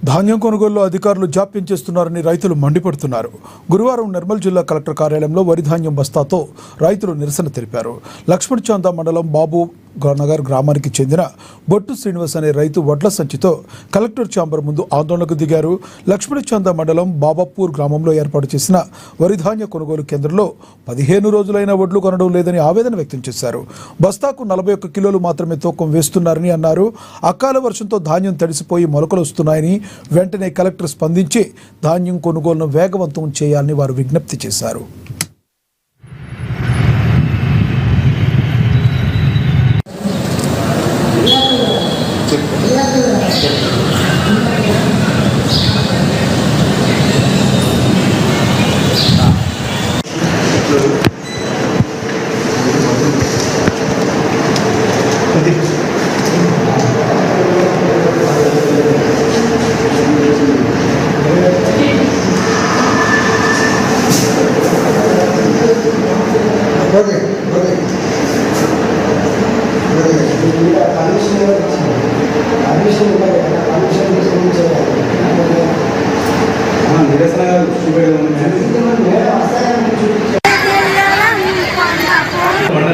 ధాన్యం కొనుగోలులో అధికారులు జాప్యం చేస్తున్నారని రైతులు మండిపడుతున్నారు. గురువారం నిర్మల్ జిల్లా కలెక్టర్ కార్యాలయంలో వరి ధాన్యం బస్తాతో రైతులు నిరసన తెలిపారు. లక్ష్మణ్ చాందా మండలం బాబు నగర్ గ్రామానికి చెందిన బొట్టు శ్రీనివాస్ అనే రైతు వడ్ల సంచితో కలెక్టర్ ఛాంబర్ ముందు ఆందోళనకు దిగారు. లక్ష్మణ్ చాందా మండలం బాబాపూర్ గ్రామంలో ఏర్పాటు చేసిన వరి ధాన్య కొనుగోలు కేంద్రంలో 15 రోజులైన వడ్లు కొనడం లేదని ఆవేదన వ్యక్తం చేశారు. బస్తాకు 41 కిలోలు మాత్రమే తూకం వేస్తున్నారని అన్నారు. అకాల వర్షంతో ధాన్యం తడిసిపోయి మొలకలు వస్తున్నాయని, వెంటనే కలెక్టర్ స్పందించి ధాన్యం కొనుగోలును వేగవంతం చేయాలని వారు విజ్ఞప్తి చేశారు.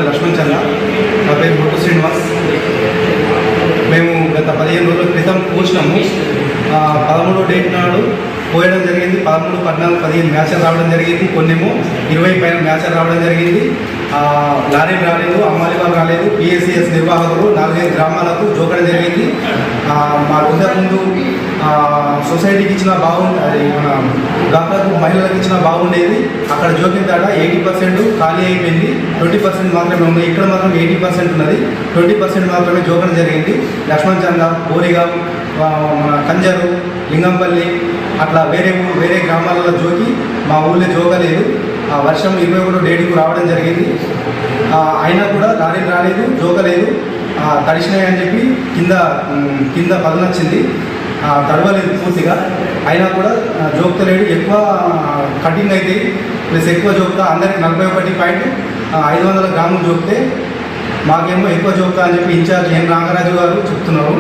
లక్ష్మణ్ చందా, నా పేరు బొట్టు శ్రీనివాస్. మేము గత 15 రోజుల క్రితం పోసినాము. 13వ డేట్ నాడు పోయడం జరిగింది. 13, 14, 15 మ్యాచ్లు రావడం జరిగింది. కొన్నేమో 20 పైన మ్యాచ్లు రావడం జరిగింది. లారీలు రాలేదు, అమ్మాలి వాళ్ళు రాలేదు. పిఎస్సిఎస్ నిర్వాహకులు 4-5 గ్రామాలకు జోకడం జరిగింది. మా ఇంతకుముందు సొసైటీకి ఇచ్చిన బాగుంది, మన డాక్టర్ మహిళలకు ఇచ్చిన బాగుండేది. అక్కడ జోకిన దాట 80% ఖాళీ అయిపోయింది. 20% మాత్రమే ఉంది. ఇక్కడ మాత్రం 80% ఉన్నది. 20% మాత్రమే జోకడం జరిగింది. లక్ష్మణ్ చందా, బోరిగాం, మన కంజరు, లింగంపల్లి అట్లా వేరే గ్రామాలలో జోకి మా ఊళ్ళో జోకలేదు. వర్షం 21వ డేట్కు రావడం జరిగింది. అయినా కూడా లారీలు రాలేదు, జోకలేదు. తడిసినాయని చెప్పి కింద పదనొచ్చింది, తడవలేదు పూర్తిగా. అయినా కూడా జోక్తలేడు. ఎక్కువ కటింగ్ అయితే ప్లస్ ఎక్కువ జోక్తా అందరికి 41.500 గ్రాములు జోకితే మాకేమో ఎక్కువ జోక్తా అని చెప్పి ఇన్ఛార్జ్ ఎన్ నాగరాజు గారు చెప్తున్నారు.